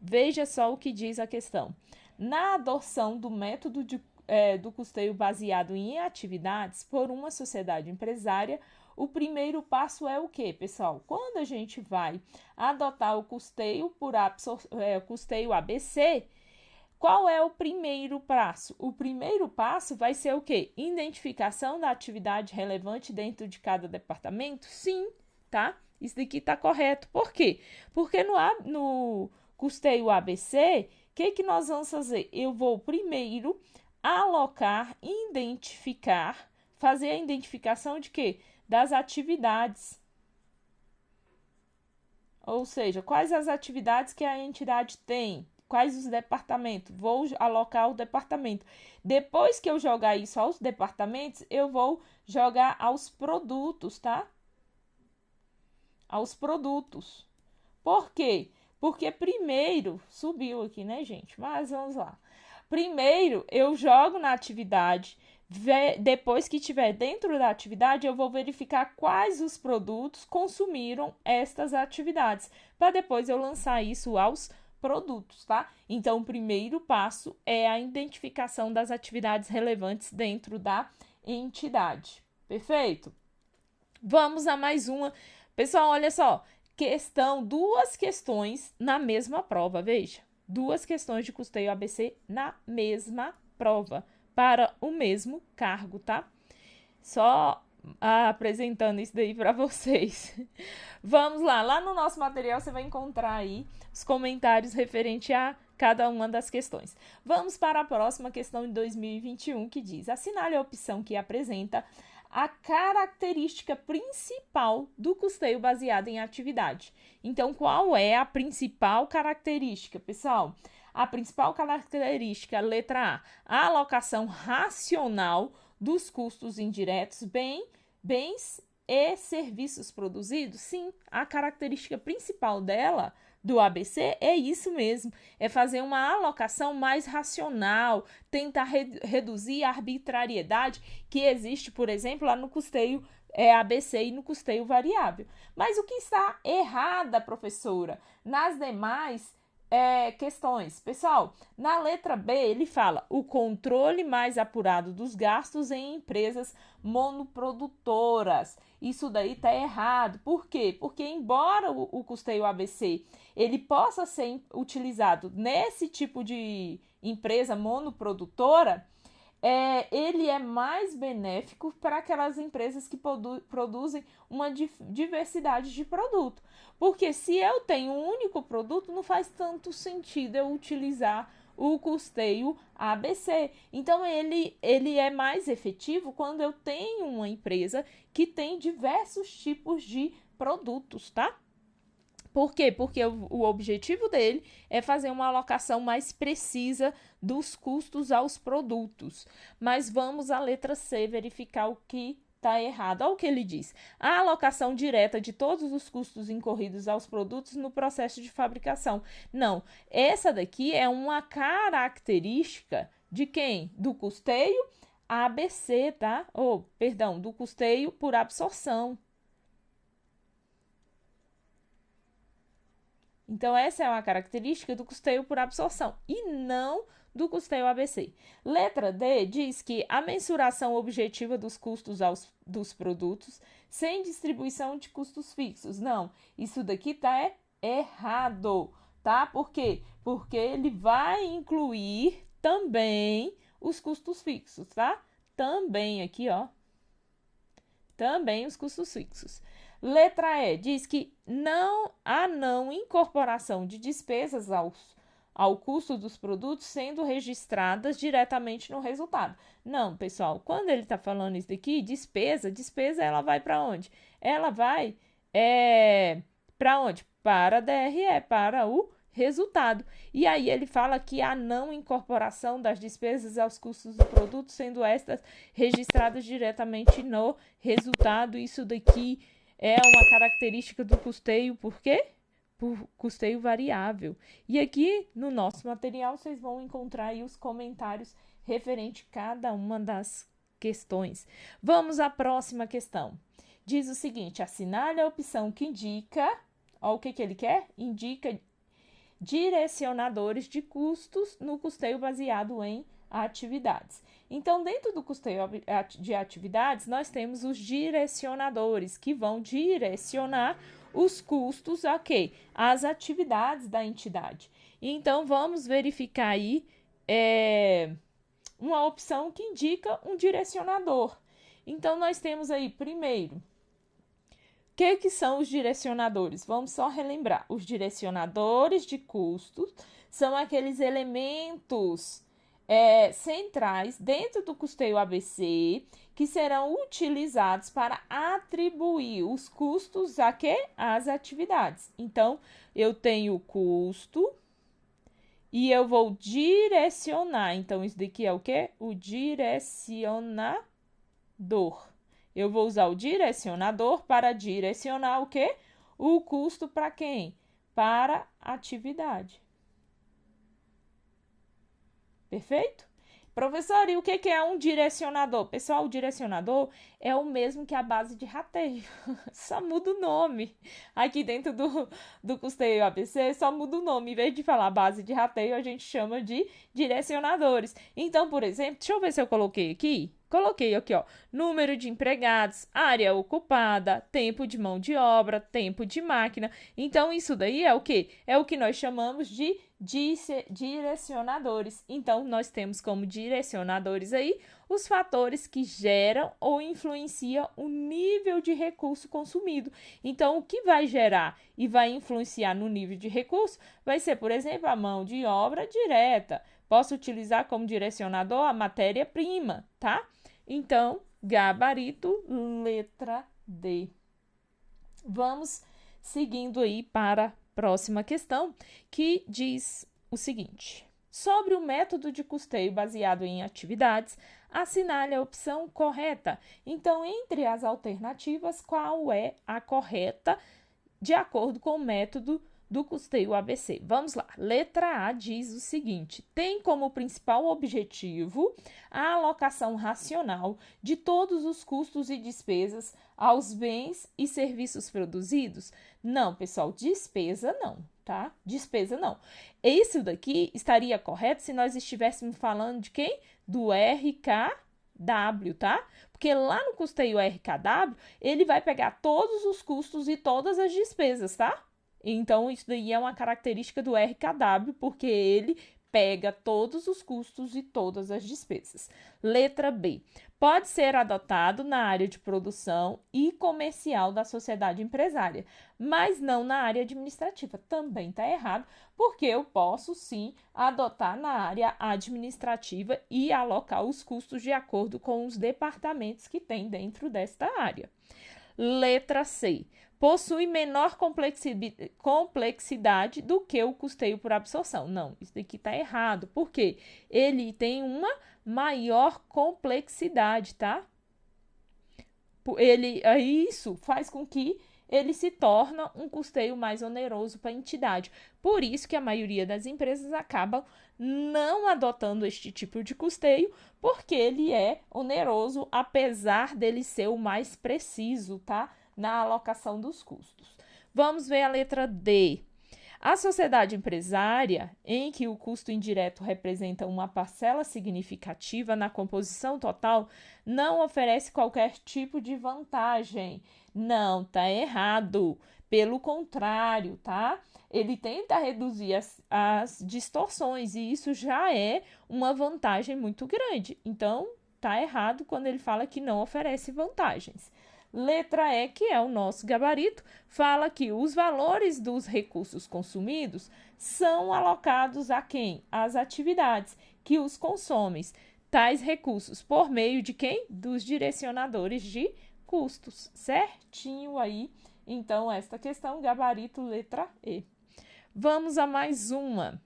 Veja só o que diz a questão. Na adoção do método do custeio baseado em atividades por uma sociedade empresária, o primeiro passo é o quê, pessoal? Quando a gente vai adotar o custeio custeio ABC, qual é o primeiro passo? O primeiro passo vai ser o quê? Identificação da atividade relevante dentro de cada departamento? Sim, tá? Isso daqui tá correto. Por quê? Porque no custeio ABC, o que nós vamos fazer? Eu vou primeiro alocar, identificar, fazer a identificação de quê? Das atividades. Ou seja, quais as atividades que a entidade tem? Quais os departamentos? Vou alocar o departamento. Depois que eu jogar isso aos departamentos, eu vou jogar aos produtos, tá? Aos produtos. Por quê? Porque primeiro, subiu aqui, né, gente? Mas vamos lá. Primeiro, eu jogo na atividade. Depois que estiver dentro da atividade, eu vou verificar quais os produtos consumiram estas atividades, para depois eu lançar isso aos produtos, tá? Então, o primeiro passo é a identificação das atividades relevantes dentro da entidade. Perfeito? Vamos a mais uma. Pessoal, olha só, duas questões na mesma prova, veja. Duas questões de custeio ABC na mesma prova, para o mesmo cargo, tá? Só apresentando isso daí para vocês. Vamos lá, lá no nosso material você vai encontrar aí os comentários referente a cada uma das questões. Vamos para a próxima questão de 2021, que diz: assinale a opção que apresenta a característica principal do custeio baseado em atividade. Então, qual é a principal característica, pessoal? A principal característica, letra A, a alocação racional dos custos indiretos, bens e serviços produzidos. Sim, a característica principal dela, do ABC, é isso mesmo, é fazer uma alocação mais racional, tentar reduzir a arbitrariedade que existe, por exemplo, lá no custeio ABC e no custeio variável. Mas o que está errada, professora, nas demais questões? Pessoal, na letra B ele fala o controle mais apurado dos gastos em empresas monoprodutoras. Isso daí tá errado. Por quê? Porque embora o custeio ABC ele possa ser utilizado nesse tipo de empresa monoprodutora, ele é mais benéfico para aquelas empresas que produzem uma diversidade de produto. Porque se eu tenho um único produto, não faz tanto sentido eu utilizar o custeio ABC. Então, ele é mais efetivo quando eu tenho uma empresa que tem diversos tipos de produtos, tá? Por quê? Porque o objetivo dele é fazer uma alocação mais precisa dos custos aos produtos. Mas vamos à letra C verificar o que está errado. Olha o que ele diz. A alocação direta de todos os custos incorridos aos produtos no processo de fabricação. Não, essa daqui é uma característica de quem? Do custeio ABC, tá? Do custeio por absorção. Então, essa é uma característica do custeio por absorção e não do custeio ABC. Letra D diz que a mensuração objetiva dos custos dos produtos sem distribuição de custos fixos. Não, isso daqui tá errado, tá? Por quê? Porque ele vai incluir também os custos fixos, tá? Também aqui, ó. Também os custos fixos. Letra E diz que há não incorporação de despesas ao custo dos produtos sendo registradas diretamente no resultado. Não, pessoal, quando ele está falando isso daqui, despesa ela vai para onde? Ela vai para onde? Para a DRE, para o resultado. E aí ele fala que a não incorporação das despesas aos custos do produto, sendo estas registradas diretamente no resultado. Isso daqui é uma característica do custeio, por quê? Por custeio variável. E aqui no nosso material vocês vão encontrar aí os comentários referente a cada uma das questões. Vamos à próxima questão. Diz o seguinte: assinale a opção que indica, ó, o que ele quer? Indica direcionadores de custos no custeio baseado em atividades. Então, dentro do custeio de atividades, nós temos os direcionadores, que vão direcionar os custos a quê? As atividades da entidade. Então, vamos verificar aí uma opção que indica um direcionador. Então, nós temos aí, primeiro, o que são os direcionadores? Vamos só relembrar. Os direcionadores de custos são aqueles elementos centrais dentro do custeio ABC que serão utilizados para atribuir os custos a quê? Às atividades. Então, eu tenho o custo e eu vou direcionar. Então, isso daqui é o quê? O direcionador. Eu vou usar o direcionador para direcionar o quê? O custo para quem? Para a atividade. Perfeito? Professor, e o que é um direcionador? Pessoal, o direcionador é o mesmo que a base de rateio, só muda o nome. Aqui dentro do custeio ABC, só muda o nome. Em vez de falar base de rateio, a gente chama de direcionadores. Então, por exemplo, deixa eu ver se eu coloquei aqui. Coloquei aqui, ó, número de empregados, área ocupada, tempo de mão de obra, tempo de máquina. Então, isso daí é o quê? É o que nós chamamos de direcionadores. Então, nós temos como direcionadores aí os fatores que geram ou influenciam o nível de recurso consumido. Então, o que vai gerar e vai influenciar no nível de recurso vai ser, por exemplo, a mão de obra direta. Posso utilizar como direcionador a matéria-prima, tá? Então, gabarito, letra D. Vamos seguindo aí para a próxima questão, que diz o seguinte: sobre o método de custeio baseado em atividades, assinale a opção correta. Então, entre as alternativas, qual é a correta de acordo com o método do custeio ABC? Vamos lá. Letra A diz o seguinte: tem como principal objetivo a alocação racional de todos os custos e despesas aos bens e serviços produzidos? Não, pessoal, despesa não, tá? Despesa não. Isso daqui estaria correto se nós estivéssemos falando de quem? Do RKW, tá? Porque lá no custeio RKW, ele vai pegar todos os custos e todas as despesas, tá? Então, isso daí é uma característica do RKW, porque ele pega todos os custos e todas as despesas. Letra B. Pode ser adotado na área de produção e comercial da sociedade empresária, mas não na área administrativa. Também está errado, porque eu posso sim adotar na área administrativa e alocar os custos de acordo com os departamentos que tem dentro desta área. Letra C. Possui menor complexidade do que o custeio por absorção. Não, isso daqui está errado. Por quê? Ele tem uma maior complexidade, tá? Isso faz com que ele se torna um custeio mais oneroso para a entidade. Por isso que a maioria das empresas acabam não adotando este tipo de custeio, porque ele é oneroso, apesar dele ser o mais preciso, tá? Na alocação dos custos. Vamos ver a letra D. A sociedade empresária, em que o custo indireto representa uma parcela significativa na composição total, não oferece qualquer tipo de vantagem. Não, tá errado. Pelo contrário, tá? Ele tenta reduzir as distorções e isso já é uma vantagem muito grande. Então, tá errado quando ele fala que não oferece vantagens. Letra E, que é o nosso gabarito, fala que os valores dos recursos consumidos são alocados a quem? Às atividades que os consomem. Tais recursos por meio de quem? Dos direcionadores de custos. Certinho aí. Então, esta questão, gabarito, letra E. Vamos a mais uma.